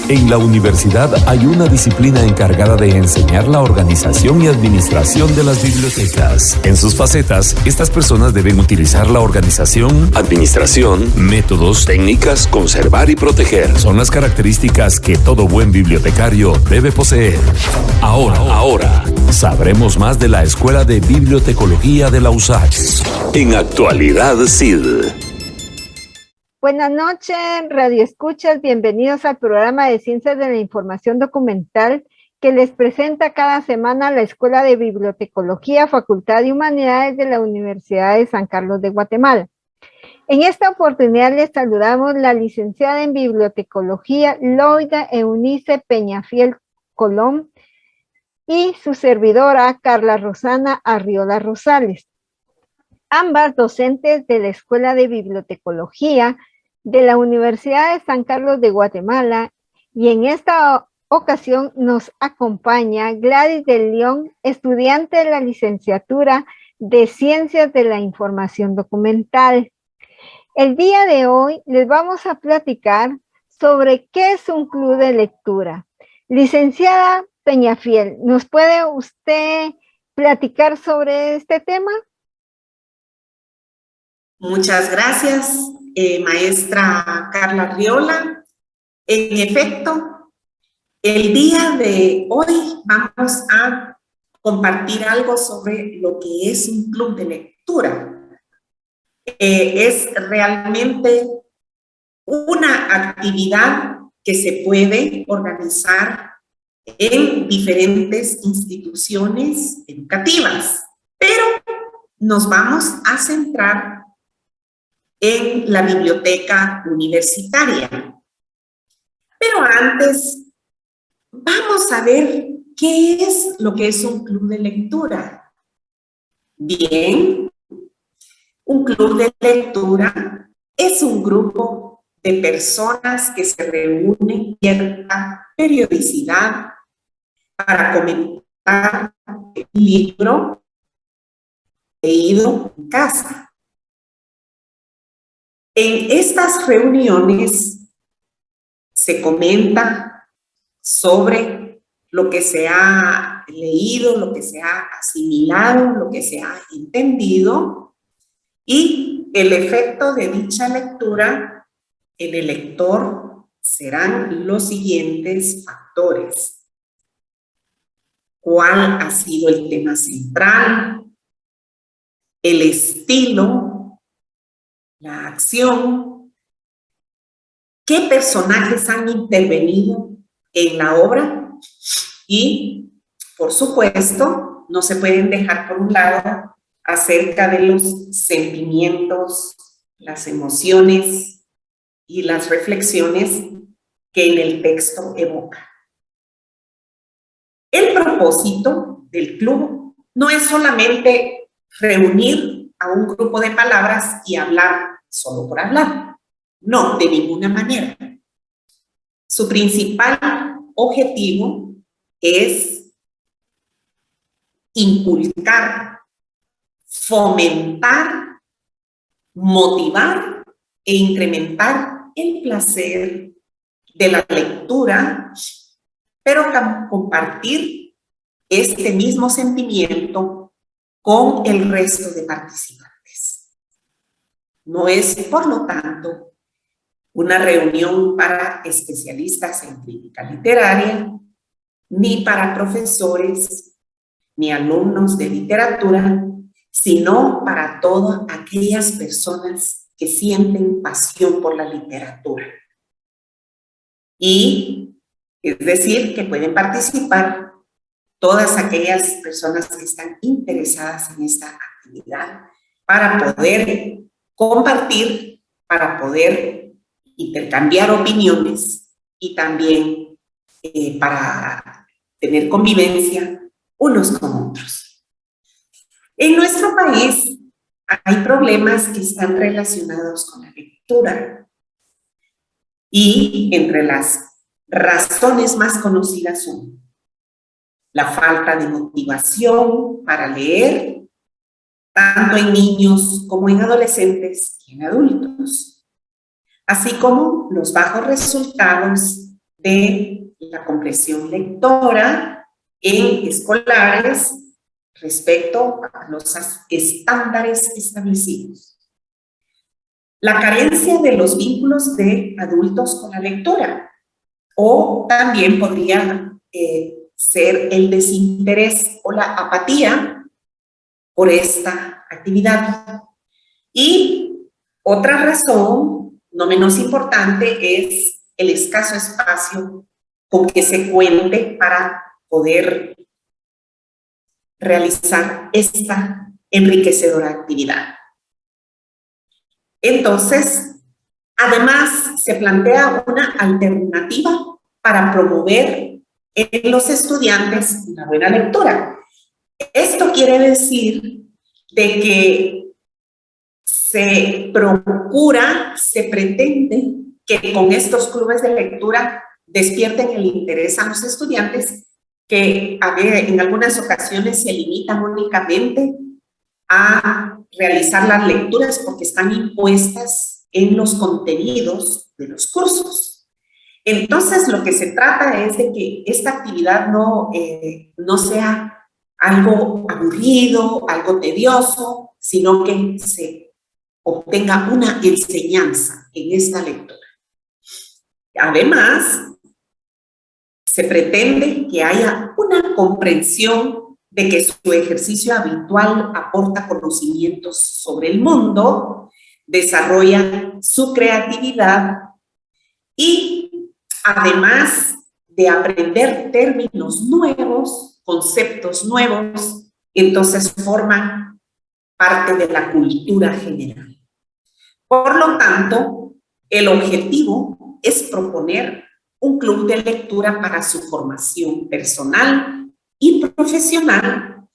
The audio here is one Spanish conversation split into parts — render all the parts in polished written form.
En la universidad hay una disciplina encargada de enseñar la organización y administración de las bibliotecas. En sus facetas, estas personas deben utilizar la organización, administración, métodos, técnicas, conservar y proteger. Son las características que todo buen bibliotecario debe poseer. Ahora, sabremos más de la Escuela de Bibliotecología de la USACH. En Actualidad CID. Buenas noches, radioescuchas, bienvenidos al programa de Ciencias de la Información Documental que les presenta cada semana la Escuela de Bibliotecología, Facultad de Humanidades de la Universidad de San Carlos de Guatemala. En esta oportunidad les saludamos la licenciada en Bibliotecología, Loida Eunice Peñafiel Colón, y su servidora, Carla Rosana Arriola Rosales. Ambas docentes de la Escuela de Bibliotecología de la Universidad de San Carlos de Guatemala, y en esta ocasión nos acompaña Gladys del León, estudiante de la licenciatura de Ciencias de la Información Documental. El día de hoy les vamos a platicar sobre qué es un club de lectura. Licenciada Peñafiel, ¿nos puede usted platicar sobre este tema? Muchas gracias, maestra Carla Arriola. En efecto, el día de hoy vamos a compartir algo sobre lo que es un club de lectura. Es realmente una actividad que se puede organizar en diferentes instituciones educativas, pero nos vamos a centrar en la biblioteca universitaria. Pero antes, vamos a ver qué es lo que es un club de lectura. Bien, un club de lectura es un grupo de personas que se reúnen en cierta periodicidad para comentar el libro leído en casa. En estas reuniones se comenta sobre lo que se ha leído, lo que se ha asimilado, lo que se ha entendido y el efecto de dicha lectura en el lector serán los siguientes factores. ¿Cuál ha sido el tema central? El estilo, la acción, qué personajes han intervenido en la obra y, por supuesto, no se pueden dejar por un lado acerca de los sentimientos, las emociones y las reflexiones que en el texto evoca. El propósito del club no es solamente reunir a un grupo de palabras y hablar solo por hablar. No, de ninguna manera. Su principal objetivo es inculcar, fomentar, motivar e incrementar el placer de la lectura, pero compartir este mismo sentimiento con el resto de participantes. No es, por lo tanto, una reunión para especialistas en crítica literaria, ni para profesores, ni alumnos de literatura, sino para todas aquellas personas que sienten pasión por la literatura. Y es decir, que pueden participar todas aquellas personas que están interesadas en esta actividad para poder compartir, para poder intercambiar opiniones y también para tener convivencia unos con otros. En nuestro país hay problemas que están relacionados con la lectura y entre las razones más conocidas son la falta de motivación para leer, tanto en niños como en adolescentes y en adultos, así como los bajos resultados de la comprensión lectora en escolares respecto a los estándares establecidos. La carencia de los vínculos de adultos con la lectura, o también podría ser el desinterés o la apatía por esta actividad. Y otra razón, no menos importante, es el escaso espacio con que se cuente para poder realizar esta enriquecedora actividad. Entonces, además, se plantea una alternativa para promover en los estudiantes una buena lectura. Esto quiere decir de que se procura, se pretende que con estos clubes de lectura despierten el interés a los estudiantes que en algunas ocasiones se limitan únicamente a realizar las lecturas porque están impuestas en los contenidos de los cursos. Entonces, lo que se trata es de que esta actividad no sea algo aburrido, algo tedioso, sino que se obtenga una enseñanza en esta lectura. Además, se pretende que haya una comprensión de que su ejercicio habitual aporta conocimientos sobre el mundo, desarrolla su creatividad y además de aprender términos nuevos, conceptos nuevos, entonces forman parte de la cultura general. Por lo tanto, el objetivo es proponer un club de lectura para su formación personal y profesional,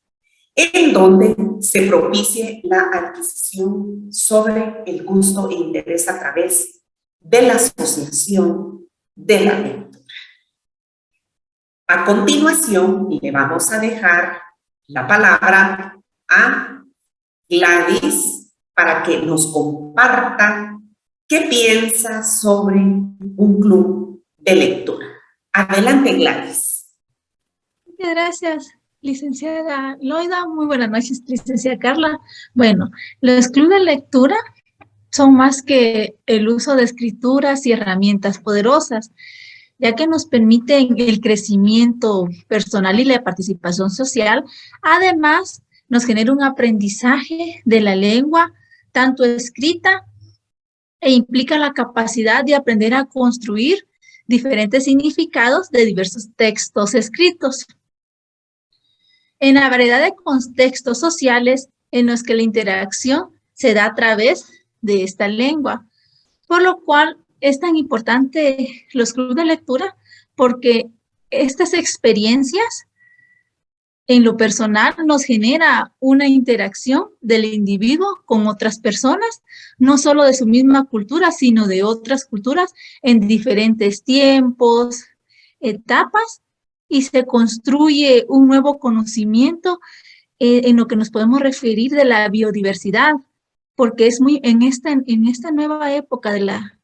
en donde se propicie la adquisición sobre el gusto e interés a través de la asociación de la lectura. A continuación, le vamos a dejar la palabra a Gladys para que nos comparta qué piensa sobre un club de lectura. Adelante, Gladys. Muchas gracias, licenciada Loida. Muy buenas noches, licenciada Carla. Bueno, los clubes de lectura son más que el uso de escrituras y herramientas poderosas, ya que nos permiten el crecimiento personal y la participación social. Además, nos genera un aprendizaje de la lengua, tanto escrita, e implica la capacidad de aprender a construir diferentes significados de diversos textos escritos. En la variedad de contextos sociales en los que la interacción se da a través de esta lengua, por lo cual es tan importante los clubes de lectura, porque estas experiencias en lo personal nos genera una interacción del individuo con otras personas, no solo de su misma cultura, sino de otras culturas en diferentes tiempos, etapas, y se construye un nuevo conocimiento en lo que nos podemos referir de la biodiversidad, porque es muy en esta nueva época de la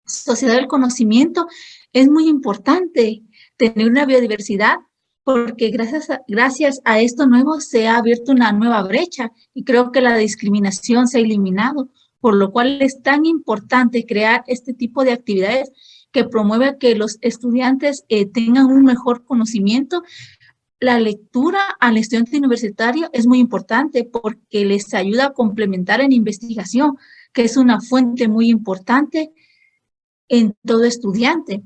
sociedad del conocimiento, es muy importante tener una biodiversidad, porque gracias a esto nuevo se ha abierto una nueva brecha y creo que la discriminación se ha eliminado, por lo cual es tan importante crear este tipo de actividades que promueve que los estudiantes tengan un mejor conocimiento. La lectura al estudiante universitario es muy importante porque les ayuda a complementar en investigación, que es una fuente muy importante en todo estudiante,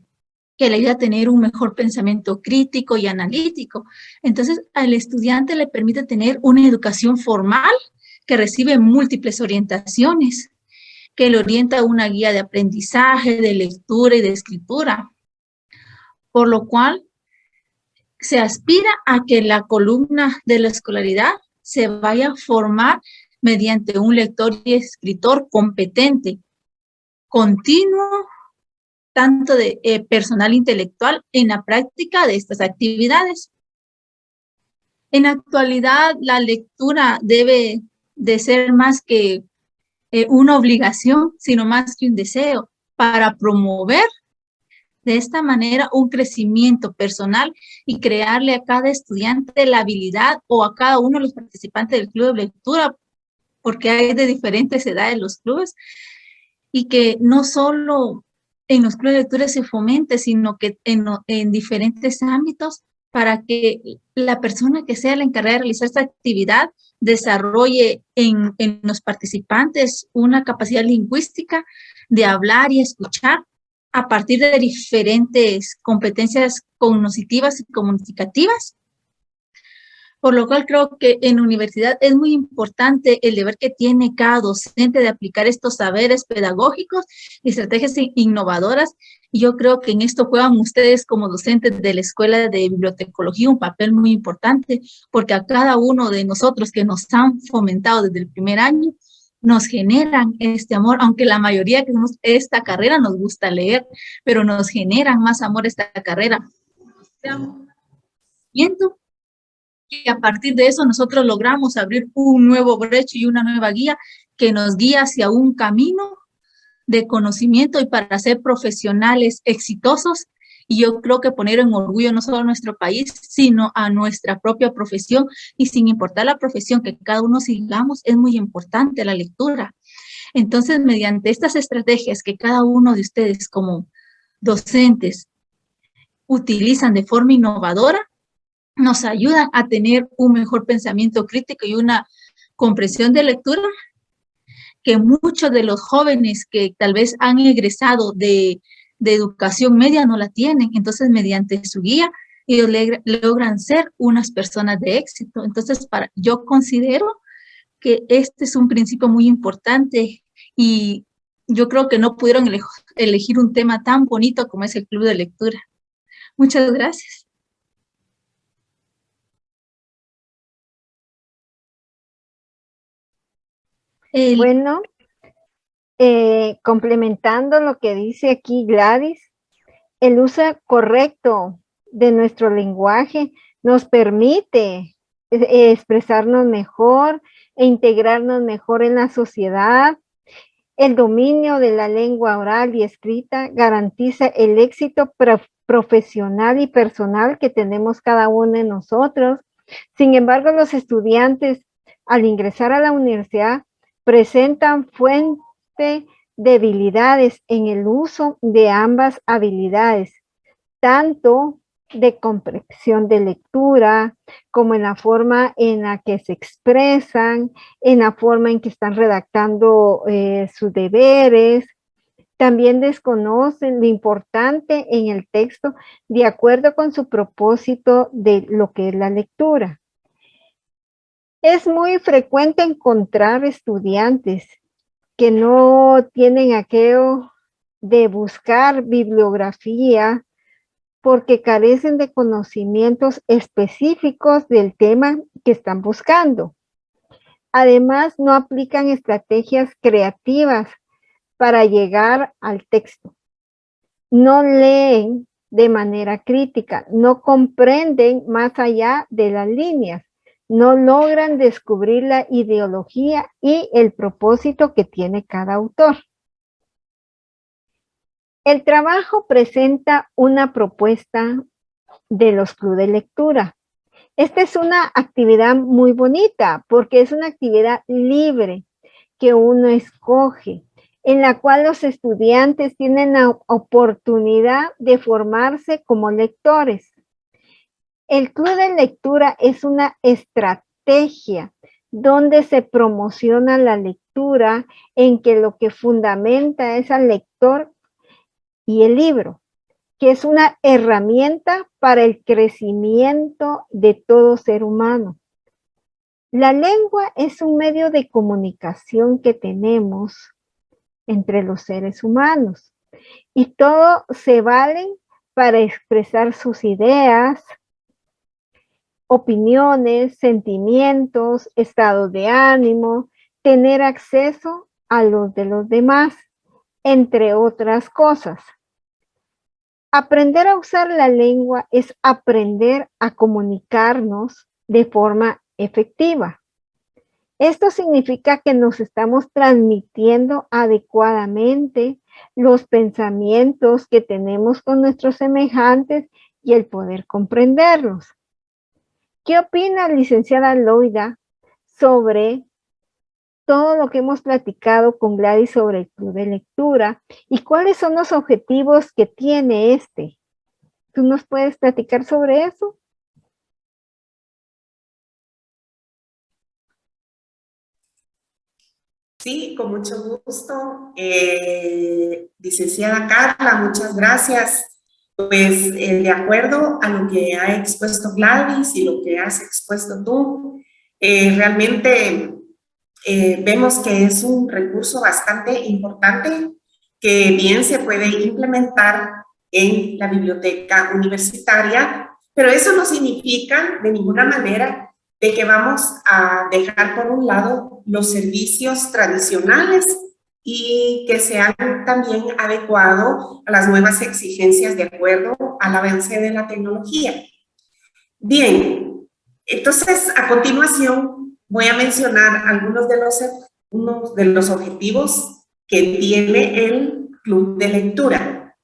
que le ayuda a tener un mejor pensamiento crítico y analítico. Entonces, al estudiante le permite tener una educación formal que recibe múltiples orientaciones, que le orienta a una guía de aprendizaje, de lectura y de escritura, por lo cual se aspira a que la columna de la escolaridad se vaya a formar mediante un lector y escritor competente, continuo, tanto de personal intelectual en la práctica de estas actividades. En la actualidad, la lectura debe de ser más que una obligación, sino más que un deseo para promover de esta manera un crecimiento personal y crearle a cada estudiante la habilidad o a cada uno de los participantes del club de lectura, porque hay de diferentes edades los clubes, y que no solo en los clubes de lectura se fomente, sino que en diferentes ámbitos para que la persona que sea la encargada de realizar esta actividad desarrolle en los participantes una capacidad lingüística de hablar y escuchar a partir de diferentes competencias cognitivas y comunicativas. Por lo cual creo que en universidad es muy importante el deber que tiene cada docente de aplicar estos saberes pedagógicos y estrategias innovadoras. Y yo creo que en esto juegan ustedes como docentes de la Escuela de Bibliotecología un papel muy importante, porque a cada uno de nosotros que nos han fomentado desde el primer año, nos generan este amor, aunque la mayoría que tenemos esta carrera nos gusta leer, pero nos generan más amor esta carrera. Y a partir de eso nosotros logramos abrir un nuevo brecho y una nueva guía que nos guía hacia un camino de conocimiento y para ser profesionales exitosos. Y yo creo que poner en orgullo no solo a nuestro país, sino a nuestra propia profesión. Y sin importar la profesión que cada uno sigamos, es muy importante la lectura. Entonces, mediante estas estrategias que cada uno de ustedes como docentes utilizan de forma innovadora, nos ayudan a tener un mejor pensamiento crítico y una comprensión de lectura que muchos de los jóvenes que tal vez han egresado de educación media no la tienen. Entonces, mediante su guía, ellos logran ser unas personas de éxito. Entonces, yo considero que este es un principio muy importante y yo creo que no pudieron elegir un tema tan bonito como es el club de lectura. Muchas gracias. Bueno, complementando lo que dice aquí Gladys, el uso correcto de nuestro lenguaje nos permite expresarnos mejor e integrarnos mejor en la sociedad. El dominio de la lengua oral y escrita garantiza el éxito profesional y personal que tenemos cada uno de nosotros. Sin embargo, los estudiantes al ingresar a la universidad presentan fuente debilidades en el uso de ambas habilidades, tanto de comprensión de lectura, como en la forma en la que se expresan, en la forma en que están redactando sus deberes. También desconocen lo importante en el texto de acuerdo con su propósito de lo que es la lectura. Es muy frecuente encontrar estudiantes que no tienen aquello de buscar bibliografía porque carecen de conocimientos específicos del tema que están buscando. Además, no aplican estrategias creativas para llegar al texto. No leen de manera crítica, no comprenden más allá de las líneas, no logran descubrir la ideología y el propósito que tiene cada autor. El trabajo presenta una propuesta de los clubes de lectura. Esta es una actividad muy bonita porque es una actividad libre que uno escoge, en la cual los estudiantes tienen la oportunidad de formarse como lectores. El club de lectura es una estrategia donde se promociona la lectura, en que lo que fundamenta es al lector y el libro, que es una herramienta para el crecimiento de todo ser humano. La lengua es un medio de comunicación que tenemos entre los seres humanos y todo se vale para expresar sus ideas, opiniones, sentimientos, estados de ánimo, tener acceso a los de los demás, entre otras cosas. Aprender a usar la lengua es aprender a comunicarnos de forma efectiva. Esto significa que nos estamos transmitiendo adecuadamente los pensamientos que tenemos con nuestros semejantes y el poder comprenderlos. ¿Qué opina, licenciada Loida, sobre todo lo que hemos platicado con Gladys sobre el club de lectura y cuáles son los objetivos que tiene este? ¿Tú nos puedes platicar sobre eso? Sí, con mucho gusto. Licenciada Carla, muchas gracias. Pues de acuerdo a lo que ha expuesto Gladys y lo que has expuesto tú, realmente vemos que es un recurso bastante importante que bien se puede implementar en la biblioteca universitaria, pero eso no significa de ninguna manera de que vamos a dejar por un lado los servicios tradicionales y que se han también adecuado a las nuevas exigencias de acuerdo al avance de la tecnología. Bien, entonces a continuación voy a mencionar algunos de los objetivos que tiene el club de lectura.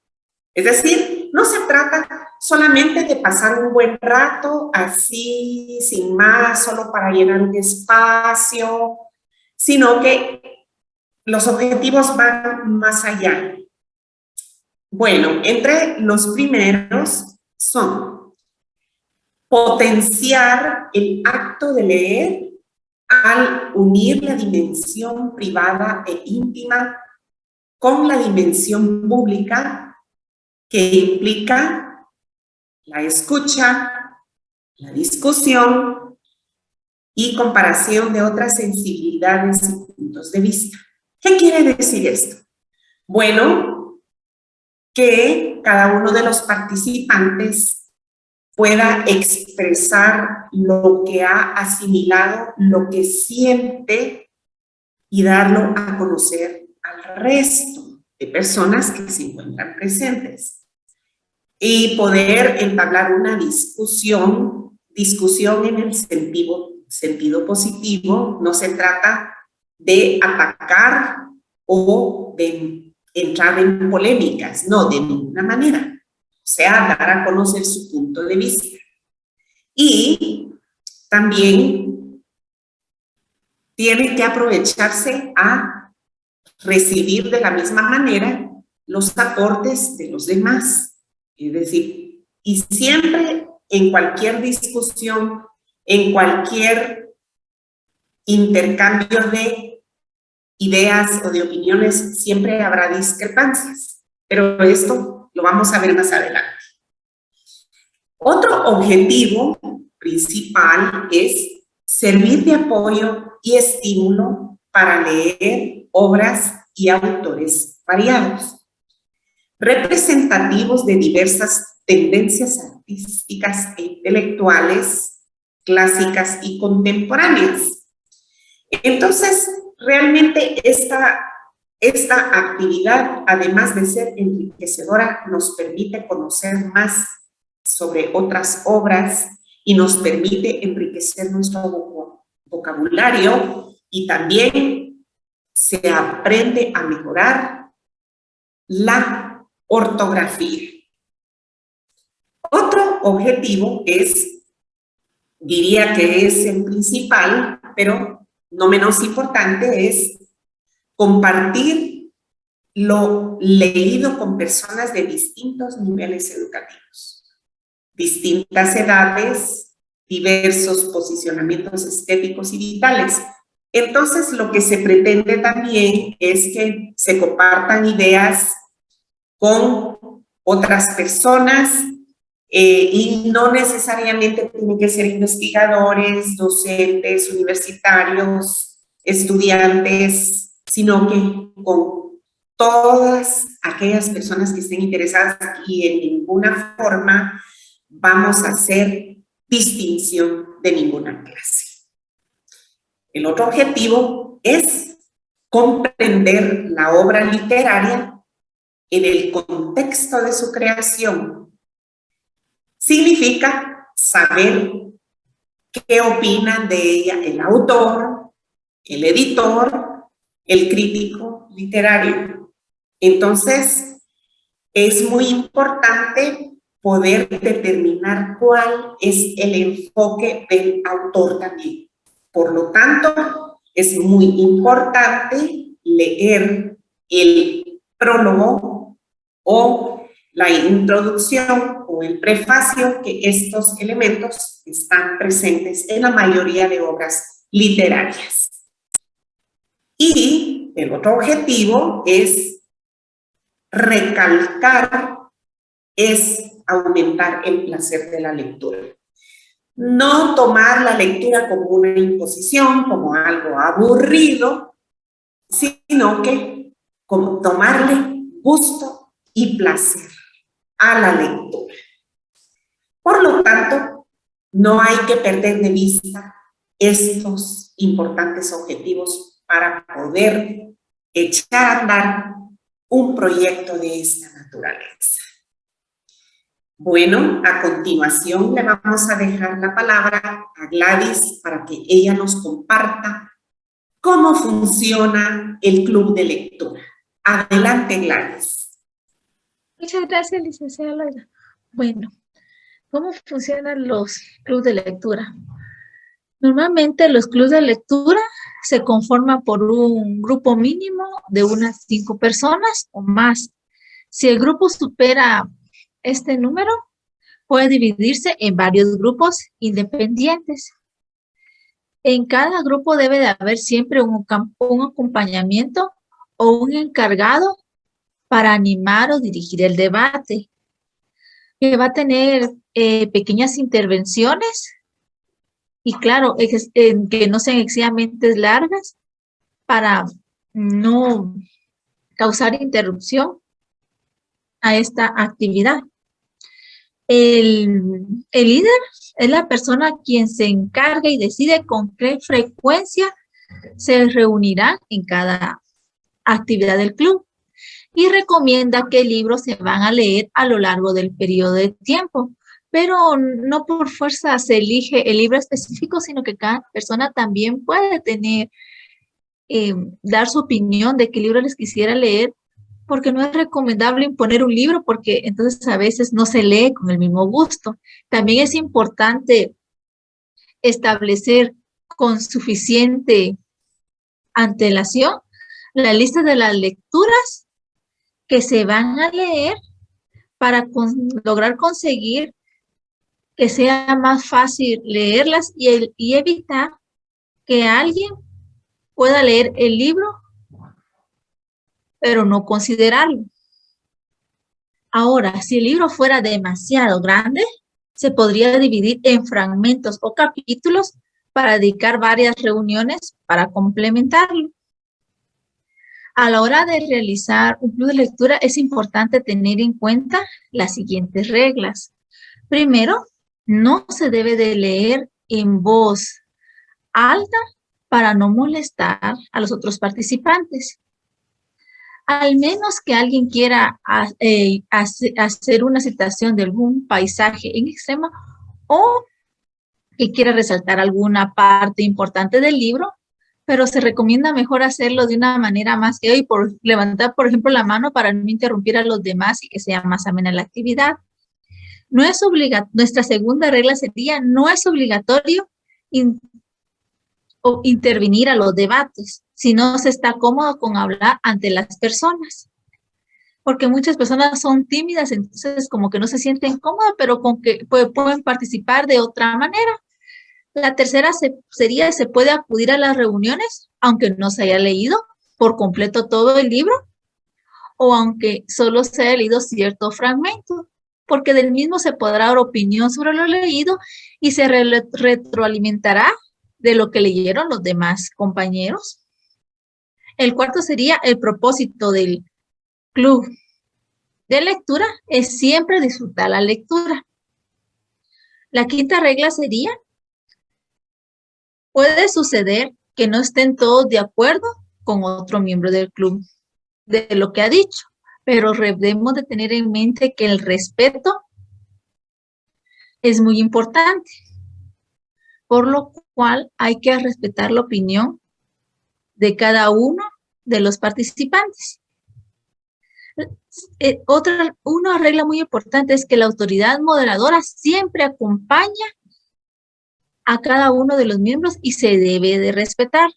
Es decir, no se trata solamente de pasar un buen rato así, sin más, solo para llenar un espacio, sino que los objetivos van más allá. Bueno, entre los primeros son potenciar el acto de leer al unir la dimensión privada e íntima con la dimensión pública que implica la escucha, la discusión y comparación de otras sensibilidades y puntos de vista. ¿Qué quiere decir esto? Bueno, que cada uno de los participantes pueda expresar lo que ha asimilado, lo que siente y darlo a conocer al resto de personas que se encuentran presentes. Y poder entablar una discusión en el sentido positivo. No se trata de atacar o de entrar en polémicas, no, de ninguna manera. O sea, dar a conocer su punto de vista. Y también tiene que aprovecharse a recibir de la misma manera los aportes de los demás. Es decir, y siempre en cualquier discusión, en cualquier intercambio de ideas o de opiniones, siempre habrá discrepancias. Pero esto lo vamos a ver más adelante. Otro objetivo principal es servir de apoyo y estímulo para leer obras y autores variados, representativos de diversas tendencias artísticas e intelectuales, clásicas y contemporáneas. Entonces, realmente esta actividad, además de ser enriquecedora, nos permite conocer más sobre otras obras y nos permite enriquecer nuestro vocabulario y también se aprende a mejorar la ortografía. Otro objetivo diría que es el principal, pero no menos importante, es compartir lo leído con personas de distintos niveles educativos, distintas edades, diversos posicionamientos estéticos y vitales. Entonces, lo que se pretende también es que se compartan ideas con otras personas y no necesariamente tienen que ser investigadores, docentes, universitarios, estudiantes, sino que con todas aquellas personas que estén interesadas y en ninguna forma vamos a hacer distinción de ninguna clase. El otro objetivo es comprender la obra literaria en el contexto de su creación. Significa saber qué opinan de ella el autor, el editor, el crítico literario. Entonces, es muy importante poder determinar cuál es el enfoque del autor también. Por lo tanto, es muy importante leer el prólogo o la introducción o el prefacio, que estos elementos están presentes en la mayoría de obras literarias. Y el otro objetivo es recalcar, es aumentar el placer de la lectura. No tomar la lectura como una imposición, como algo aburrido, sino que como tomarle gusto y placer a la lectura. Por lo tanto, no hay que perder de vista estos importantes objetivos para poder echar a andar un proyecto de esta naturaleza. Bueno, a continuación le vamos a dejar la palabra a Gladys para que ella nos comparta cómo funciona el club de lectura. Adelante, Gladys. Muchas gracias, licenciada Loida. Bueno, ¿cómo funcionan los clubes de lectura? Normalmente los clubes de lectura se conforman por un grupo mínimo de unas 5 personas o más. Si el grupo supera este número, puede dividirse en varios grupos independientes. En cada grupo debe de haber siempre un acompañamiento o un encargado para animar o dirigir el debate, que va a tener pequeñas intervenciones y claro, que no sean excesivamente largas para no causar interrupción a esta actividad. El líder es la persona quien se encarga y decide con qué frecuencia se reunirá en cada actividad del club y recomienda qué libros se van a leer a lo largo del periodo de tiempo, pero no por fuerza se elige el libro específico, sino que cada persona también puede tener, dar su opinión de qué libro les quisiera leer, porque no es recomendable imponer un libro porque entonces a veces no se lee con el mismo gusto. También es importante establecer con suficiente antelación la lista de las lecturas que se van a leer para lograr conseguir que sea más fácil leerlas y evitar que alguien pueda leer el libro pero no considerarlo. Ahora, si el libro fuera demasiado grande, se podría dividir en fragmentos o capítulos para dedicar varias reuniones para complementarlo. A la hora de realizar un club de lectura es importante tener en cuenta las siguientes reglas. Primero, no se debe de leer en voz alta para no molestar a los otros participantes. Al menos que alguien quiera hacer una citación de algún paisaje en extremo o que quiera resaltar alguna parte importante del libro, pero se recomienda mejor hacerlo de una manera más que hoy, por levantar, por ejemplo, la mano para no interrumpir a los demás y que sea más amena la actividad. No es nuestra segunda regla sería, no es obligatorio intervenir a los debates, si no se está cómodo con hablar ante las personas. Porque muchas personas son tímidas, entonces como que no se sienten cómodas, pero con que pueden participar de otra manera. La tercera sería, se puede acudir a las reuniones, aunque no se haya leído por completo todo el libro, o aunque solo se haya leído cierto fragmento, porque del mismo se podrá dar opinión sobre lo leído y se retroalimentará de lo que leyeron los demás compañeros. El cuarto sería el propósito del club de lectura es siempre disfrutar la lectura. La quinta regla sería, puede suceder que no estén todos de acuerdo con otro miembro del club de lo que ha dicho, pero debemos de tener en mente que el respeto es muy importante, por lo cual hay que respetar la opinión de cada uno de los participantes. Una regla muy importante es que la autoridad moderadora siempre acompaña a cada uno de los miembros y se debe de respetar.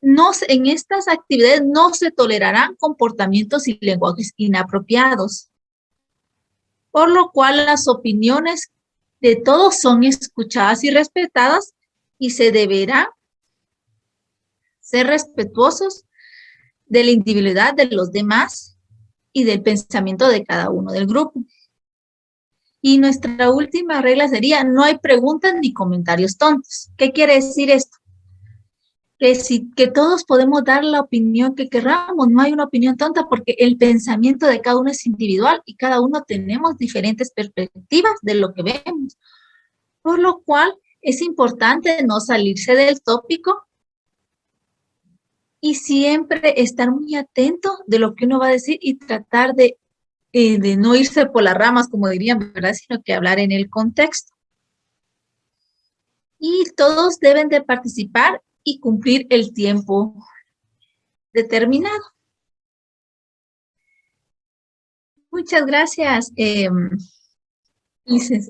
En estas actividades no se tolerarán comportamientos y lenguajes inapropiados, por lo cual las opiniones de todos son escuchadas y respetadas y se deberá ser respetuosos de la individualidad de los demás y del pensamiento de cada uno del grupo. Y nuestra última regla sería: no hay preguntas ni comentarios tontos. ¿Qué quiere decir esto? Que todos podemos dar la opinión que queramos, no hay una opinión tonta porque el pensamiento de cada uno es individual y cada uno tenemos diferentes perspectivas de lo que vemos. Por lo cual es importante no salirse del tópico y siempre estar muy atento de lo que uno va a decir y tratar de no irse por las ramas, como dirían, ¿verdad? Sino que hablar en el contexto. Y todos deben de participar y cumplir el tiempo determinado. Muchas gracias,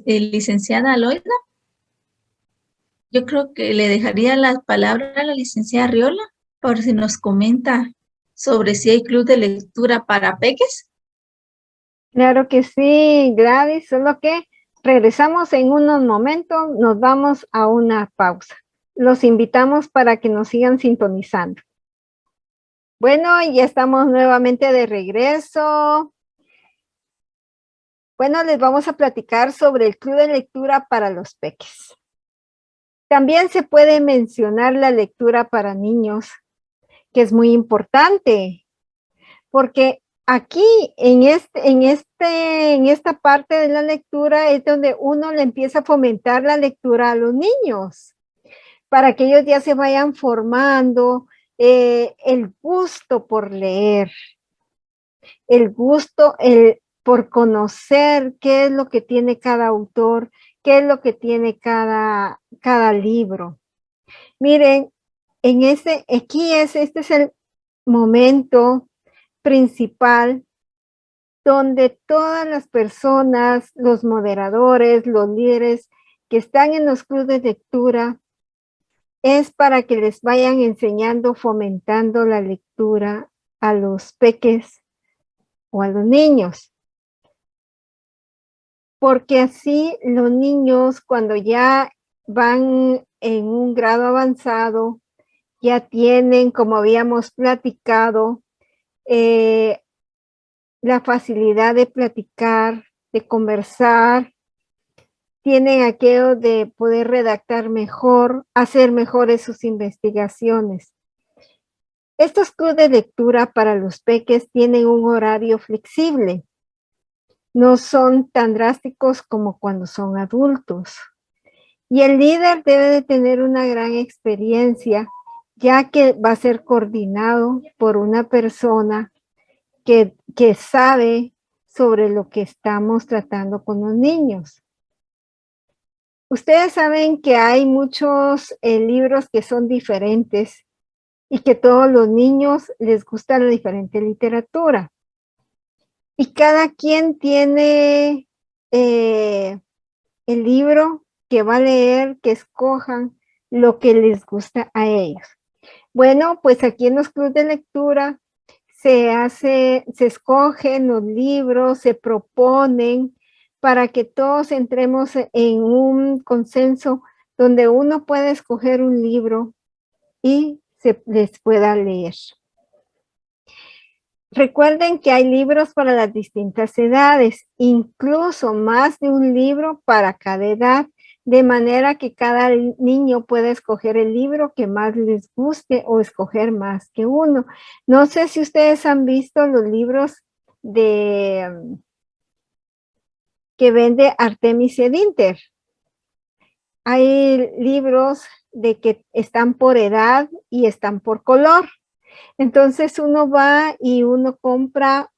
licenciada Loida. Yo creo que le dejaría la palabra a la licenciada Riola por si nos comenta sobre si hay club de lectura para peques. Claro que sí, Gladys, solo que regresamos en unos momentos, nos vamos a una pausa. Los invitamos para que nos sigan sintonizando. Bueno, ya estamos nuevamente de regreso. Bueno, les vamos a platicar sobre el club de lectura para los peques. También se puede mencionar la lectura para niños, que es muy importante, porque aquí en esta parte de la lectura es donde uno le empieza a fomentar la lectura a los niños, para que ellos ya se vayan formando el gusto por leer, el gusto por conocer qué es lo que tiene cada autor, qué es lo que tiene cada libro. Miren, este es el momento principal donde todas las personas, los moderadores, los líderes que están en los clubes de lectura, es para que les vayan enseñando, fomentando la lectura a los peques o a los niños. Porque así los niños, cuando ya van en un grado avanzado, ya tienen, como habíamos platicado, la facilidad de platicar, de conversar, tienen aquello de poder redactar mejor, hacer mejores sus investigaciones. Estos clubes de lectura para los peques tienen un horario flexible. No son tan drásticos como cuando son adultos. Y el líder debe de tener una gran experiencia, ya que va a ser coordinado por una persona que sabe sobre lo que estamos tratando con los niños. Ustedes saben que hay muchos libros que son diferentes y que todos los niños les gusta la diferente literatura. Y cada quien tiene el libro que va a leer, que escojan lo que les gusta a ellos. Bueno, pues aquí en los clubes de lectura se escogen los libros, se proponen para que todos entremos en un consenso donde uno puede escoger un libro y se les pueda leer. Recuerden que hay libros para las distintas edades, incluso más de un libro para cada edad, de manera que cada niño puede escoger el libro que más les guste o escoger más que uno. No sé si ustedes han visto los libros que vende Artemis Edinter. Hay libros de que están por edad y están por color. Entonces uno va y uno compra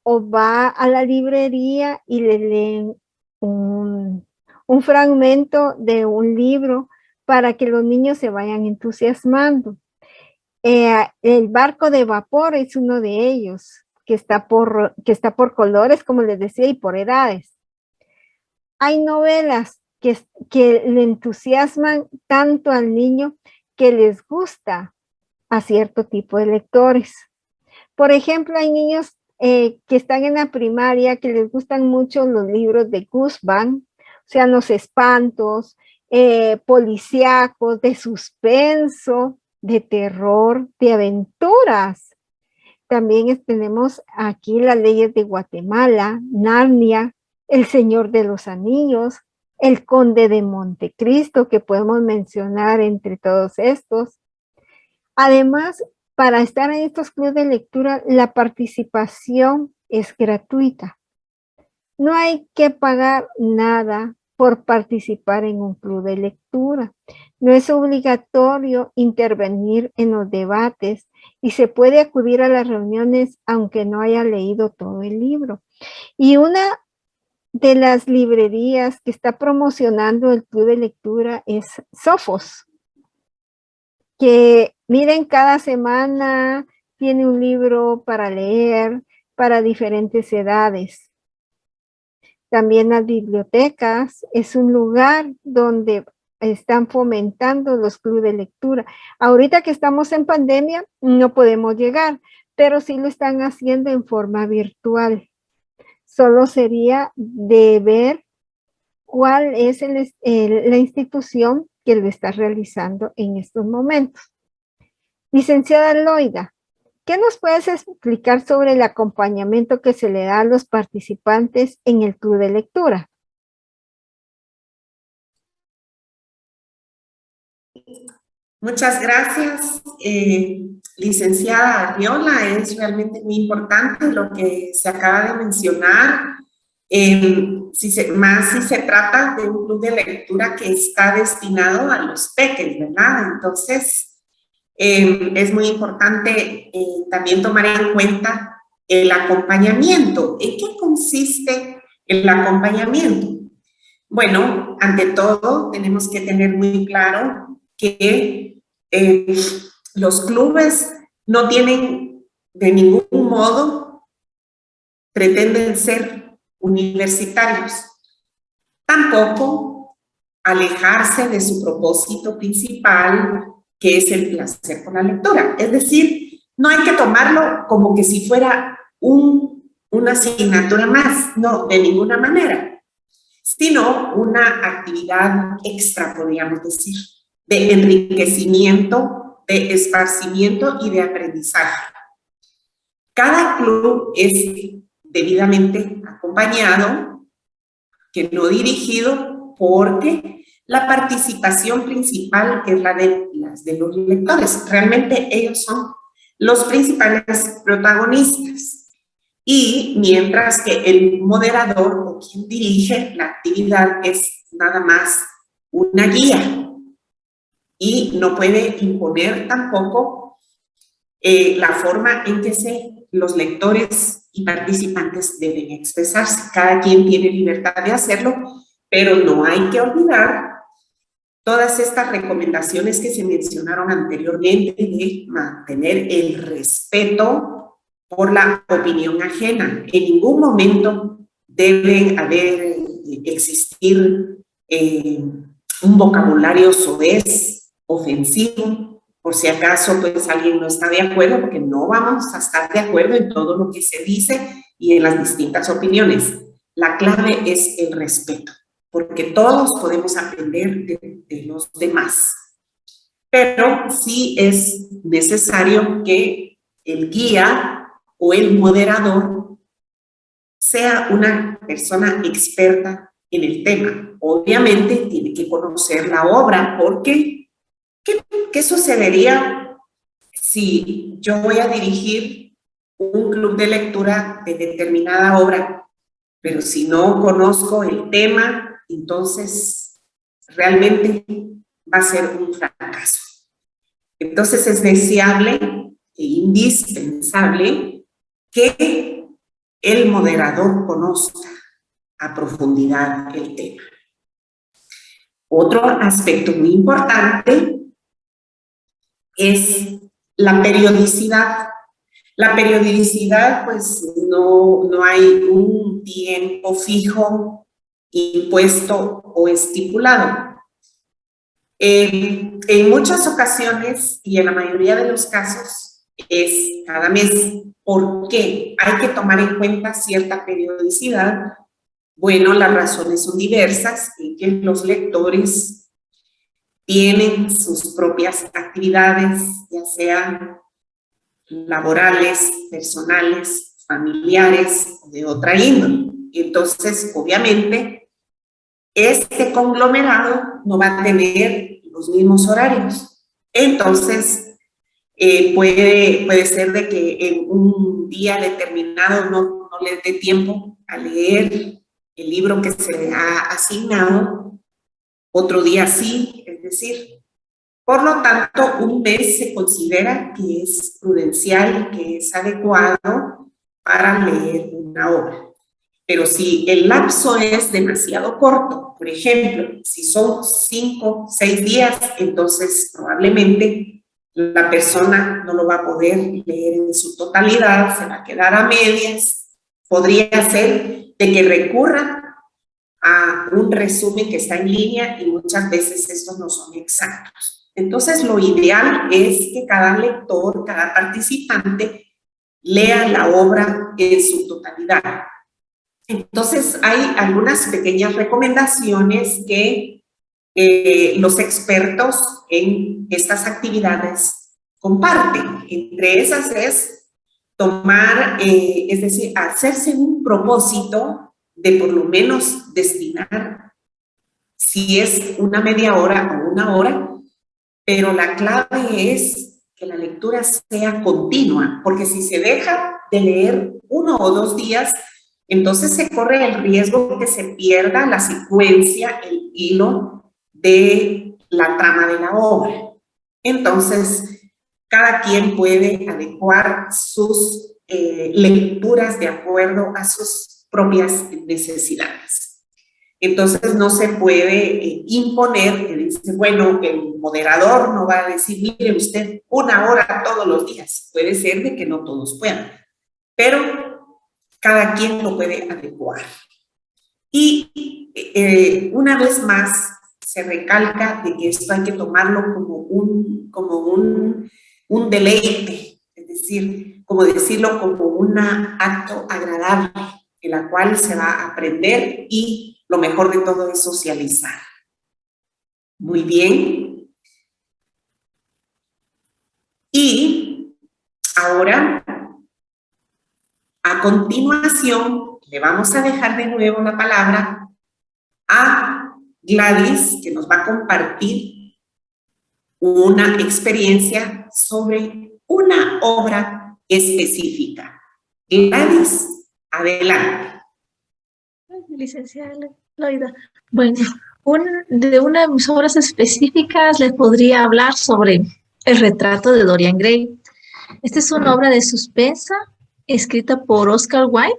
o va a la librería y le leen un fragmento de un libro para que los niños se vayan entusiasmando. El barco de vapor es uno de ellos, que está por colores, como les decía, y por edades. Hay novelas que le entusiasman tanto al niño que les gusta a cierto tipo de lectores. Por ejemplo, hay niños que están en la primaria que les gustan mucho los libros de Guzmán, o sea, los espantos, policíacos, de suspenso, de terror, de aventuras. También tenemos aquí las leyes de Guatemala, Narnia, El Señor de los Anillos, El Conde de Montecristo, que podemos mencionar entre todos estos. Además, para estar en estos clubes de lectura, la participación es gratuita. No hay que pagar nada por participar en un club de lectura. No es obligatorio intervenir en los debates y se puede acudir a las reuniones aunque no haya leído todo el libro. Y una de las librerías que está promocionando el club de lectura es Sofos, que miren, cada semana tiene un libro para leer para diferentes edades. También las bibliotecas es un lugar donde están fomentando los clubes de lectura. Ahorita que estamos en pandemia no podemos llegar, pero sí lo están haciendo en forma virtual. Solo sería de ver cuál es la institución que lo está realizando en estos momentos. Licenciada Loida, ¿qué nos puedes explicar sobre el acompañamiento que se le da a los participantes en el club de lectura? Muchas gracias, licenciada Arriola. Es realmente muy importante lo que se acaba de mencionar. Si se trata de un club de lectura que está destinado a los peques, ¿verdad? Entonces, es muy importante también tomar en cuenta el acompañamiento. ¿En qué consiste el acompañamiento? Bueno, ante todo, tenemos que tener muy claro que los clubes no tienen de ningún modo, pretenden ser universitarios. Tampoco alejarse de su propósito principal, que es el placer por la lectura. Es decir, no hay que tomarlo como que si fuera una asignatura más, no, de ninguna manera, sino una actividad extra, podríamos decir, de enriquecimiento, de esparcimiento y de aprendizaje. Cada club es debidamente acompañado, que no dirigido, porque la participación principal es la de los lectores. Realmente ellos son los principales protagonistas. Y mientras que el moderador o quien dirige la actividad es nada más una guía y no puede imponer tampoco la forma en que los lectores y participantes deben expresarse. Cada quien tiene libertad de hacerlo, pero no hay que olvidar todas estas recomendaciones que se mencionaron anteriormente de mantener el respeto por la opinión ajena. En ningún momento debe existir un vocabulario soez, ofensivo, por si acaso pues alguien no está de acuerdo, porque no vamos a estar de acuerdo en todo lo que se dice y en las distintas opiniones. La clave es el respeto, porque todos podemos aprender de los demás. Pero sí es necesario que el guía o el moderador sea una persona experta en el tema. Obviamente tiene que conocer la obra, porque ¿qué sucedería si yo voy a dirigir un club de lectura de determinada obra, pero si no conozco el tema, entonces realmente va a ser un fracaso? Entonces es deseable e indispensable que el moderador conozca a profundidad el tema. Otro aspecto muy importante es La periodicidad. La periodicidad, pues no hay un tiempo fijo, impuesto o estipulado. En muchas ocasiones y en la mayoría de los casos es cada mes. ¿Por qué? Hay que tomar en cuenta cierta periodicidad. Bueno, las razones son diversas y que los lectores tienen sus propias actividades, ya sean laborales, personales, familiares o de otra índole. Entonces, obviamente, este conglomerado no va a tener los mismos horarios. Entonces, puede ser de que en un día determinado no le dé tiempo a leer el libro que se le ha asignado, otro día sí, es decir, por lo tanto, un mes se considera que es prudencial, que es adecuado para leer una obra. Pero si el lapso es demasiado corto, por ejemplo, si son 5, 6 días, entonces probablemente la persona no lo va a poder leer en su totalidad, se va a quedar a medias. Podría ser de que recurra a un resumen que está en línea y muchas veces estos no son exactos. Entonces, lo ideal es que cada lector, cada participante, lea la obra en su totalidad. Entonces, hay algunas pequeñas recomendaciones que los expertos en estas actividades comparten. Entre esas es tomar, es decir, hacerse un propósito de por lo menos destinar, si es una media hora o una hora, pero la clave es que la lectura sea continua, porque si se deja de leer 1 o 2 días, entonces se corre el riesgo que se pierda la secuencia, el hilo de la trama de la obra. Entonces, cada quien puede adecuar sus lecturas de acuerdo a sus propias necesidades. Entonces no se puede imponer que dice, bueno, el moderador no va a decir, mire usted, 1 hora todos los días. Puede ser de que no todos puedan, pero cada quien lo puede adecuar. Y una vez más se recalca de que esto hay que tomarlo como un deleite, es decir, como decirlo, como un acto agradable, en la cual se va a aprender y lo mejor de todo es socializar. Muy bien. Y ahora, a continuación, le vamos a dejar de nuevo la palabra a Gladys, que nos va a compartir una experiencia sobre una obra específica. Gladys, adelante. Licenciada Loida. Bueno, de una de mis obras específicas les podría hablar sobre El retrato de Dorian Gray. Esta es una obra de suspensa escrita por Oscar Wilde,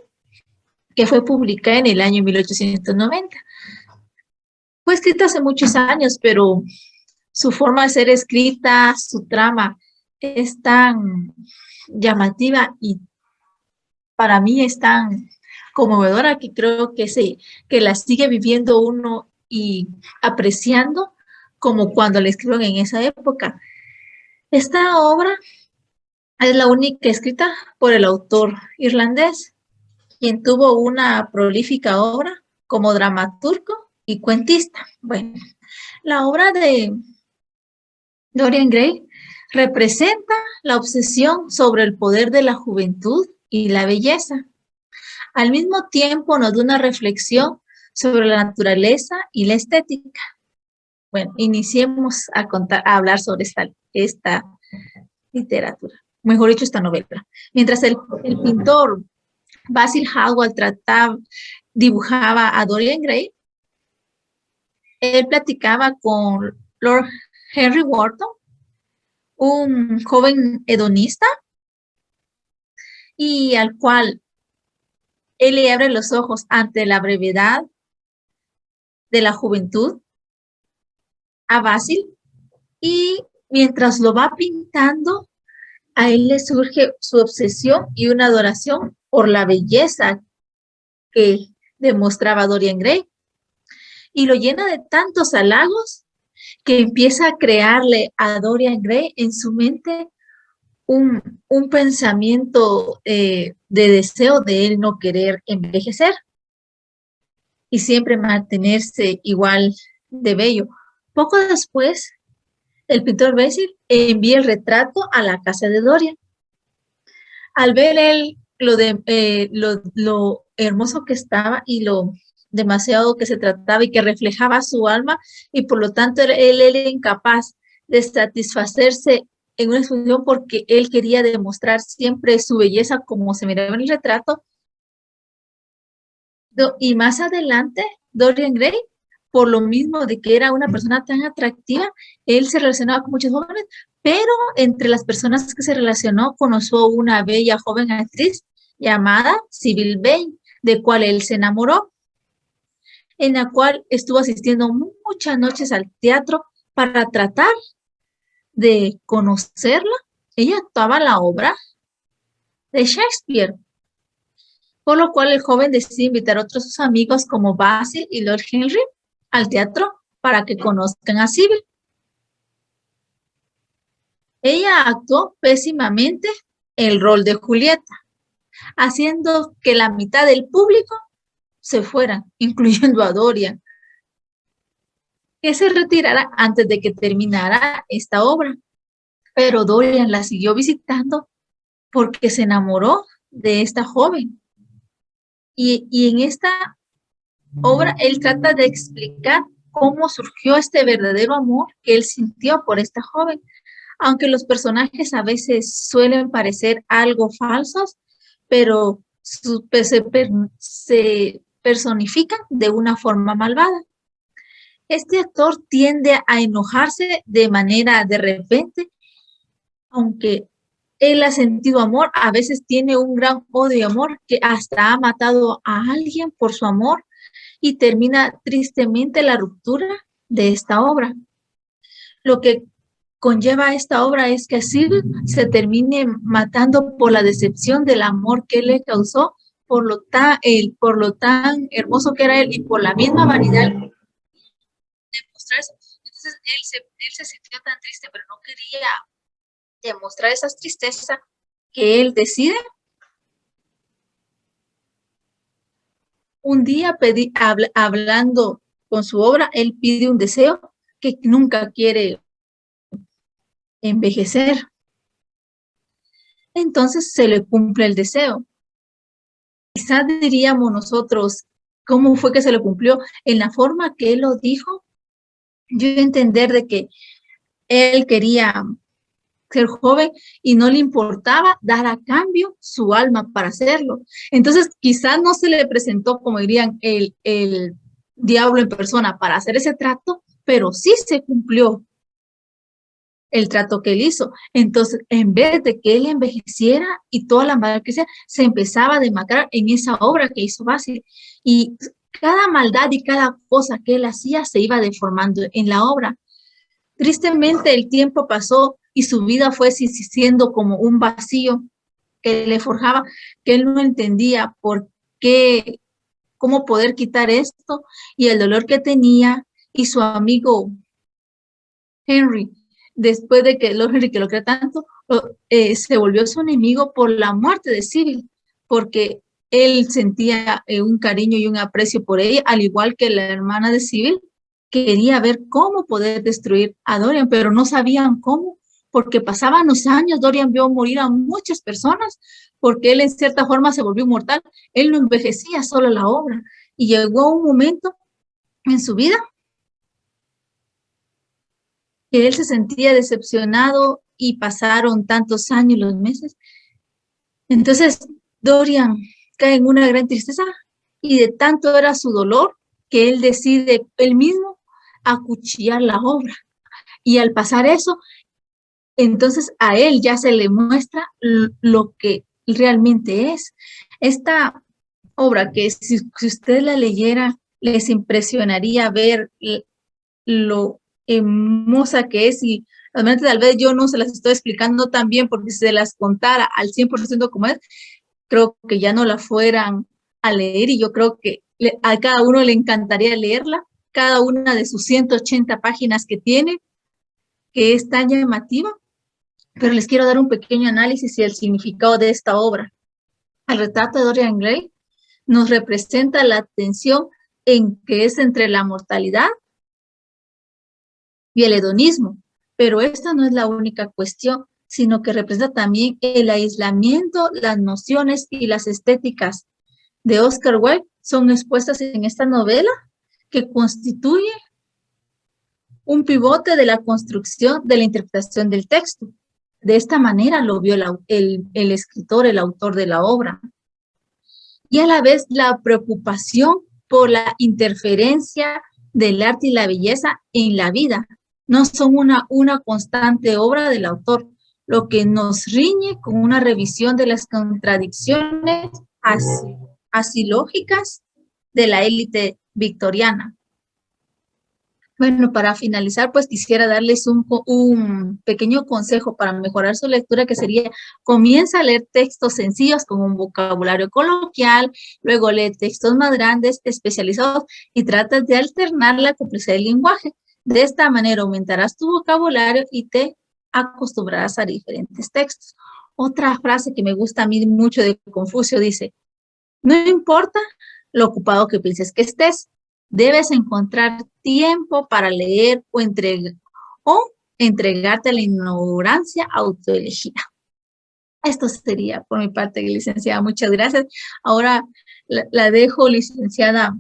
que fue publicada en el año 1890. Fue escrita hace muchos años, pero su forma de ser escrita, su trama, es tan llamativa y para mí es tan conmovedora que creo que la sigue viviendo uno y apreciando como cuando la escribieron en esa época. Esta obra es la única escrita por el autor irlandés, quien tuvo una prolífica obra como dramaturgo y cuentista. Bueno, la obra de Dorian Gray representa la obsesión sobre el poder de la juventud y la belleza. Al mismo tiempo nos da una reflexión sobre la naturaleza y la estética. Bueno, iniciemos a hablar sobre esta literatura, mejor dicho, esta novela. Mientras el pintor Basil Hallward dibujaba a Dorian Gray, él platicaba con Lord Henry Wharton, un joven hedonista, y al cual él le abre los ojos ante la brevedad de la juventud a Basil, y mientras lo va pintando, a él le surge su obsesión y una adoración por la belleza que demostraba Dorian Gray. Y lo llena de tantos halagos que empieza a crearle a Dorian Gray en su mente un pensamiento de deseo de él no querer envejecer y siempre mantenerse igual de bello. Poco después, el pintor Basil envía el retrato a la casa de Dorian. Al ver él lo hermoso que estaba y lo demasiado que se trataba y que reflejaba su alma, y por lo tanto él era incapaz de satisfacerse en una exposición porque él quería demostrar siempre su belleza como se miraba en el retrato. Y más adelante, Dorian Gray, por lo mismo de que era una persona tan atractiva, él se relacionaba con muchos jóvenes, pero entre las personas que se relacionó, conoció una bella joven actriz llamada Sybil Vane, de cual él se enamoró, en la cual estuvo asistiendo muchas noches al teatro para tratar de conocerla. Ella actuaba la obra de Shakespeare, por lo cual el joven decide invitar a otros sus amigos como Basil y Lord Henry al teatro para que conozcan a Sybil. Ella actuó pésimamente el rol de Julieta, haciendo que la mitad del público se fueran, incluyendo a Dorian, que se retirara antes de que terminara esta obra. Pero Dorian la siguió visitando porque se enamoró de esta joven. Y en esta obra él trata de explicar cómo surgió este verdadero amor que él sintió por esta joven. Aunque los personajes a veces suelen parecer algo falsos, pero se personifican de una forma malvada. Este actor tiende a enojarse de manera de repente, aunque él ha sentido amor, a veces tiene un gran odio y amor que hasta ha matado a alguien por su amor y termina tristemente la ruptura de esta obra. Lo que conlleva esta obra es que Sybil se termine matando por la decepción del amor que él le causó, por lo tan hermoso que era él y por la misma vanidad de mostrar eso. Entonces él se sintió tan triste, pero no quería demostrar esa tristeza, que él decide un día hablando con su obra, él pide un deseo que nunca quiere envejecer. Entonces se le cumple el deseo. Quizás diríamos nosotros, ¿cómo fue que se le cumplió? En la forma que él lo dijo, yo entender de que él quería ser joven y no le importaba dar a cambio su alma para hacerlo. Entonces, quizás no se le presentó, como dirían, el diablo en persona para hacer ese trato, pero sí se cumplió el trato que él hizo. Entonces, en vez de que él envejeciera y toda la maldad que sea, se empezaba a demacrar en esa obra que hizo Basil. Y cada maldad y cada cosa que él hacía se iba deformando en la obra. Tristemente, el tiempo pasó y su vida fue siendo como un vacío que le forjaba, que él no entendía por qué, cómo poder quitar esto, y el dolor que tenía, y su amigo Henry, después de que Lord Henry, que lo crea tanto, se volvió su enemigo por la muerte de Sybil, porque él sentía un cariño y un aprecio por ella, al igual que la hermana de Sybil. Quería ver cómo poder destruir a Dorian, pero no sabían cómo, porque pasaban los años, Dorian vio morir a muchas personas, porque él en cierta forma se volvió inmortal, él no envejecía, solo la obra, y llegó un momento en su vida que él se sentía decepcionado y pasaron tantos años, los meses. Entonces Dorian cae en una gran tristeza y de tanto era su dolor que él decide él mismo acuchillar la obra. Y al pasar eso, entonces a él ya se le muestra lo que realmente es. Esta obra que si usted la leyera, les impresionaría ver lo hermosa que es, y realmente tal vez yo no se las estoy explicando tan bien, porque si se las contara al 100% como es, creo que ya no la fueran a leer, y yo creo que a cada uno le encantaría leerla, cada una de sus 180 páginas que tiene, que es tan llamativa. Pero les quiero dar un pequeño análisis y el significado de esta obra. El retrato de Dorian Gray nos representa la tensión en que es entre la mortalidad y el hedonismo, pero esta no es la única cuestión, sino que representa también el aislamiento, las nociones y las estéticas de Oscar Wilde son expuestas en esta novela, que constituye un pivote de la construcción de la interpretación del texto. De esta manera lo vio el escritor, el autor de la obra. Y a la vez la preocupación por la interferencia del arte y la belleza en la vida. No son una constante obra del autor, lo que nos riñe con una revisión de las contradicciones asilógicas de la élite victoriana. Bueno, para finalizar, pues quisiera darles un pequeño consejo para mejorar su lectura, que sería: comienza a leer textos sencillos con un vocabulario coloquial, luego lee textos más grandes, especializados, y trata de alternar la complejidad del lenguaje. De esta manera aumentarás tu vocabulario y te acostumbrarás a diferentes textos. Otra frase que me gusta a mí mucho de Confucio dice: no importa lo ocupado que pienses que estés, debes encontrar tiempo para leer o entregarte a la ignorancia autoelegida. Esto sería por mi parte, licenciada. Muchas gracias. Ahora la dejo, licenciada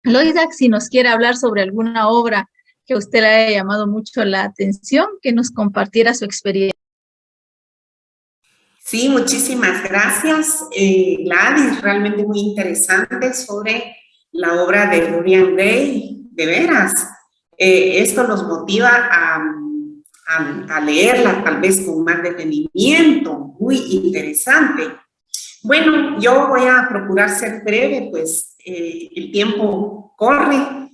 Loida, si nos quiere hablar sobre alguna obra que a usted le haya llamado mucho la atención, que nos compartiera su experiencia. Sí, muchísimas gracias, Gladys. Realmente muy interesante sobre la obra de Dorian Gray. De veras, esto nos motiva a leerla tal vez con más detenimiento. Muy interesante. Bueno, yo voy a procurar ser breve, pues el tiempo corre.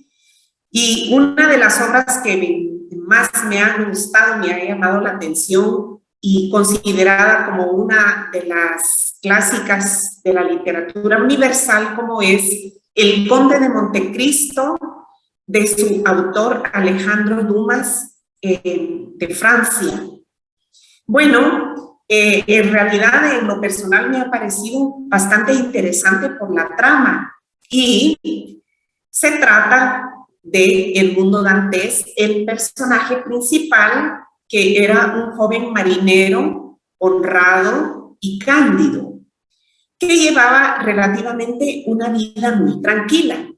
Y una de las obras que más me han gustado, me ha llamado la atención y considerada como una de las clásicas de la literatura universal, como es El Conde de Montecristo, de su autor Alejandro Dumas, de Francia. Bueno, en realidad en lo personal me ha parecido bastante interesante por la trama, y se trata de Edmundo Dantes, el personaje principal, que era un joven marinero honrado y cándido, que llevaba relativamente una vida muy tranquila.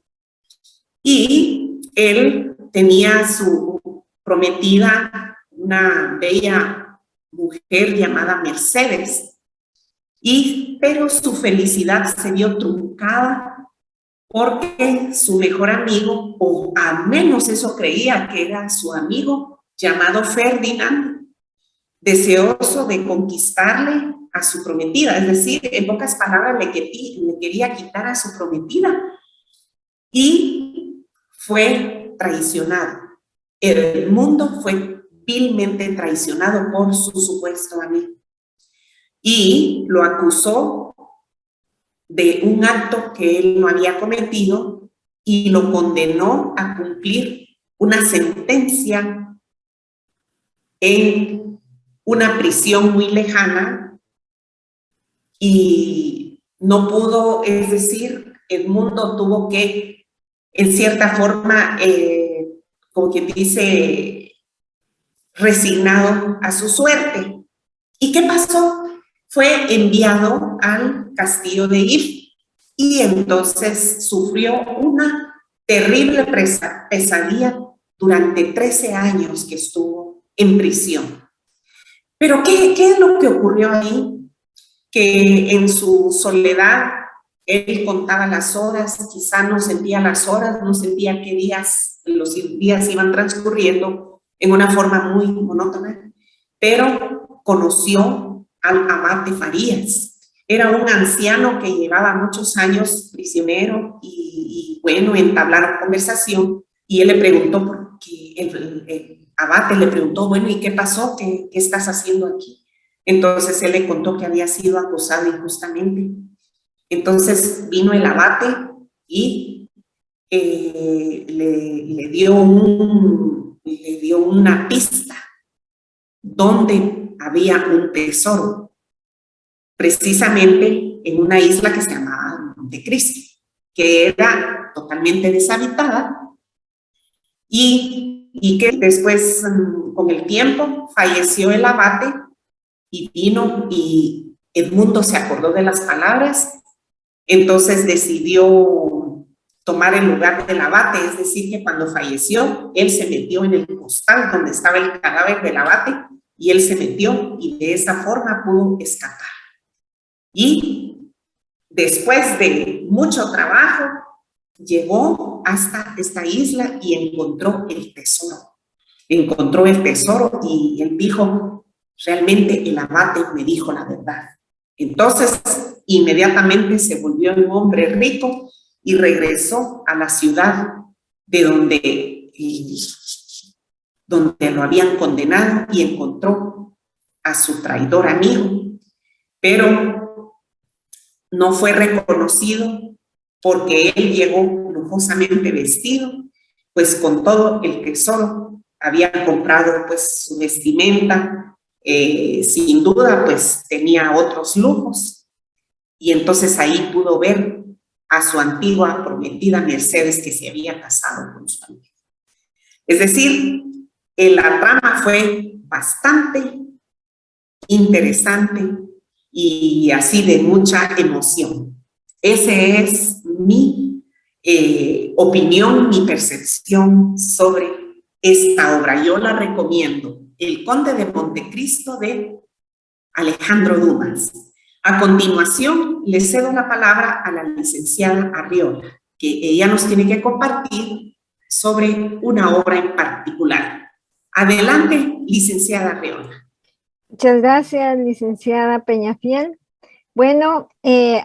Y él tenía su prometida, una bella mujer llamada Mercedes, pero su felicidad se vio truncada porque su mejor amigo, o al menos eso creía que era su amigo, llamado Ferdinand, deseoso de conquistarle a su prometida, es decir, en pocas palabras le quería quitar a su prometida, y fue traicionado. El mundo fue vilmente traicionado por su supuesto amigo, y lo acusó de un acto que él no había cometido y lo condenó a cumplir una sentencia en una prisión muy lejana, y no pudo, es decir, Edmundo tuvo que, en cierta forma, como quien dice, resignado a su suerte. ¿Y qué pasó? Fue enviado al castillo de If, y entonces sufrió una terrible pesadilla durante 13 años que estuvo en prisión. Pero ¿qué es lo que ocurrió ahí? Que en su soledad él contaba las horas, quizá no sentía las horas, no sentía qué días, los días iban transcurriendo en una forma muy monótona, pero conoció al abate Farías. Era un anciano que llevaba muchos años prisionero, y bueno, entablaron conversación, y él le preguntó que el abate le preguntó, bueno, ¿y qué pasó? ¿Qué estás haciendo aquí? Entonces él le contó que había sido acosado injustamente. Entonces vino el abate y le dio una pista donde había un tesoro, precisamente en una isla que se llamaba Montecristo, que era totalmente deshabitada y que después, con el tiempo, falleció el abate y vino y Edmundo se acordó de las palabras, entonces decidió tomar el lugar del abate, es decir, que cuando falleció, él se metió en el costal donde estaba el cadáver del abate y él se metió y de esa forma pudo escapar. Y después de mucho trabajo, llegó hasta esta isla y encontró el tesoro. Encontró el tesoro y él dijo, realmente el abate me dijo la verdad. Entonces, inmediatamente se volvió un hombre rico y regresó a la ciudad de donde lo habían condenado y encontró a su traidor amigo, pero no fue reconocido porque él llegó lujosamente vestido, pues con todo el tesoro, había comprado pues su vestimenta, sin duda pues tenía otros lujos, y entonces ahí pudo ver a su antigua prometida Mercedes, que se había casado con su amigo. Es decir, la trama fue bastante interesante y así de mucha emoción. Esa es mi opinión, mi percepción sobre esta obra. Yo la recomiendo, El Conde de Montecristo de Alejandro Dumas. A continuación, le cedo la palabra a la licenciada Arriola, que ella nos tiene que compartir sobre una obra en particular. Adelante, licenciada Arriola. Muchas gracias, licenciada Peñafiel. Bueno,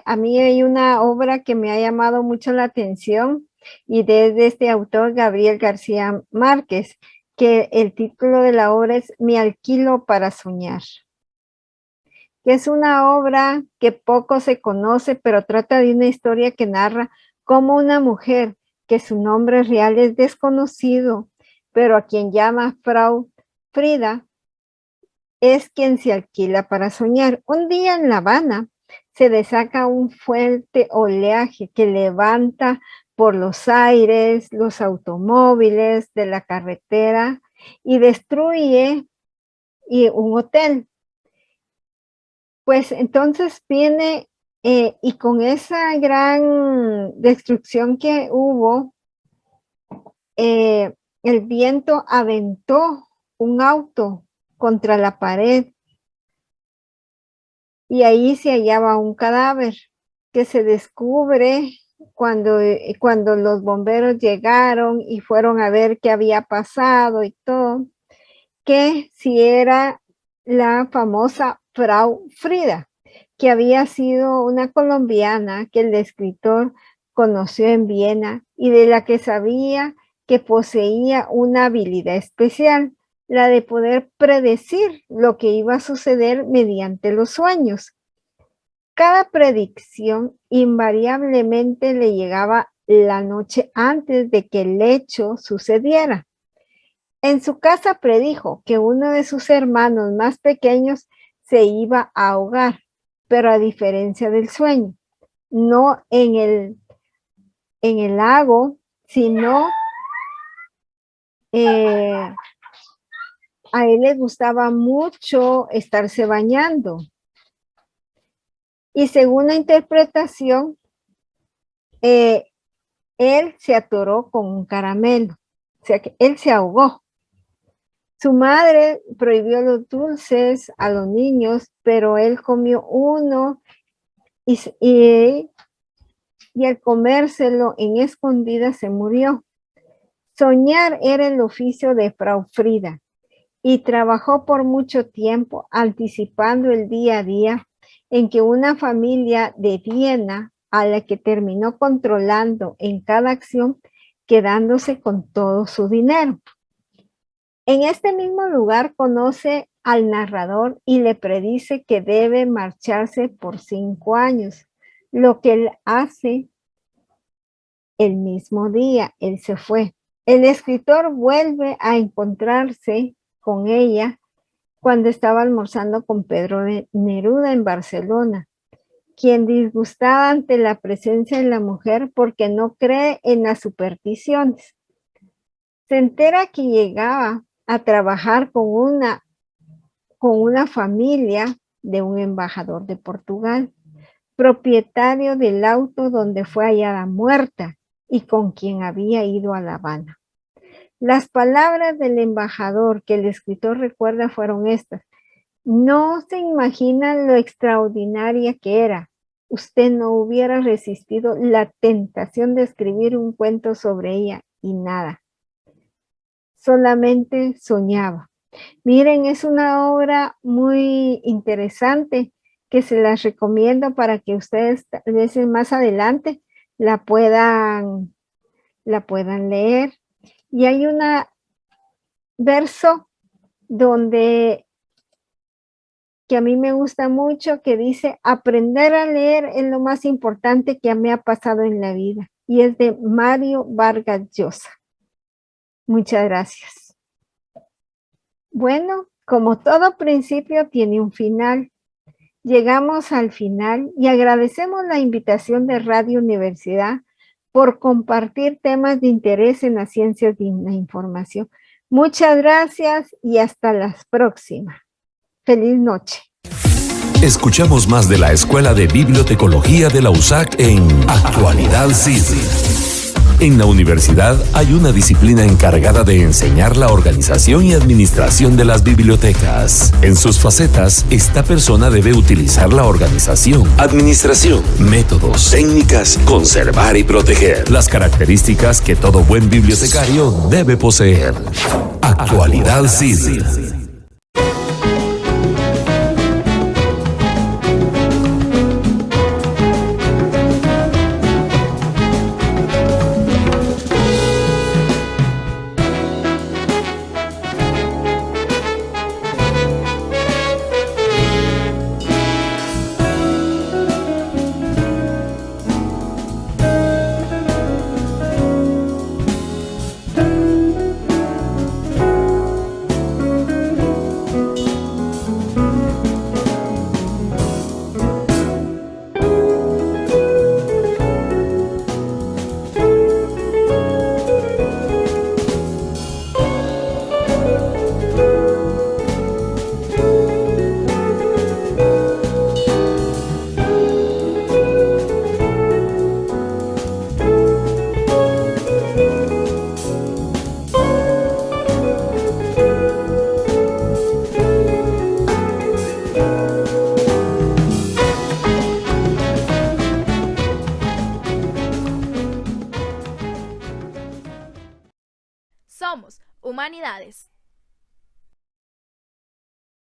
a mí hay una obra que me ha llamado mucho la atención y desde este autor, Gabriel García Márquez, que el título de la obra es Me alquilo para soñar. Que es una obra que poco se conoce, pero trata de una historia que narra cómo una mujer, que su nombre real es desconocido, pero a quien llama Frau Frida, es quien se alquila para soñar. Un día en La Habana se desata un fuerte oleaje que levanta por los aires los automóviles de la carretera y destruye un hotel. Pues entonces viene y con esa gran destrucción que hubo, el viento aventó un auto contra la pared y ahí se hallaba un cadáver que se descubre cuando los bomberos llegaron y fueron a ver qué había pasado y todo, que si era la famosa Frau Frida, que había sido una colombiana que el escritor conoció en Viena y de la que sabía que poseía una habilidad especial, la de poder predecir lo que iba a suceder mediante los sueños. Cada predicción invariablemente le llegaba la noche antes de que el hecho sucediera. En su casa predijo que uno de sus hermanos más pequeños se iba a ahogar, pero a diferencia del sueño, no en el lago, sino a él le gustaba mucho estarse bañando. Y según la interpretación, él se atoró con un caramelo, o sea que él se ahogó. Su madre prohibió los dulces a los niños, pero él comió uno y al comérselo en escondidas se murió. Soñar era el oficio de Frau Frida y trabajó por mucho tiempo anticipando el día a día en que una familia de Viena, a la que terminó controlando en cada acción, quedándose con todo su dinero. En este mismo lugar conoce al narrador y le predice que debe marcharse por 5 años, lo que él hace el mismo día. Él se fue. El escritor vuelve a encontrarse con ella cuando estaba almorzando con Pedro de Neruda en Barcelona, quien disgustada ante la presencia de la mujer porque no cree en las supersticiones. Se entera que llegaba a trabajar con una familia de un embajador de Portugal, propietario del auto donde fue hallada muerta y con quien había ido a La Habana. Las palabras del embajador que el escritor recuerda fueron estas: no se imaginan lo extraordinaria que era. Usted no hubiera resistido la tentación de escribir un cuento sobre ella y nada. Solamente soñaba. Miren, es una obra muy interesante que se las recomiendo para que ustedes tal vez más adelante la puedan leer. Y hay un verso donde que a mí me gusta mucho, que dice: aprender a leer es lo más importante que me ha pasado en la vida. Y es de Mario Vargas Llosa. Muchas gracias. Bueno, como todo principio tiene un final. Llegamos al final y agradecemos la invitación de Radio Universidad por compartir temas de interés en las ciencias de la información. Muchas gracias y hasta la próxima. Feliz noche. Escuchamos más de la Escuela de Bibliotecología de la USAC en Actualidad CID. En la universidad hay una disciplina encargada de enseñar la organización y administración de las bibliotecas. En sus facetas, esta persona debe utilizar la organización, administración, métodos, técnicas, conservar y proteger las características que todo buen bibliotecario debe poseer. Actualidad CID. Somos Humanidades.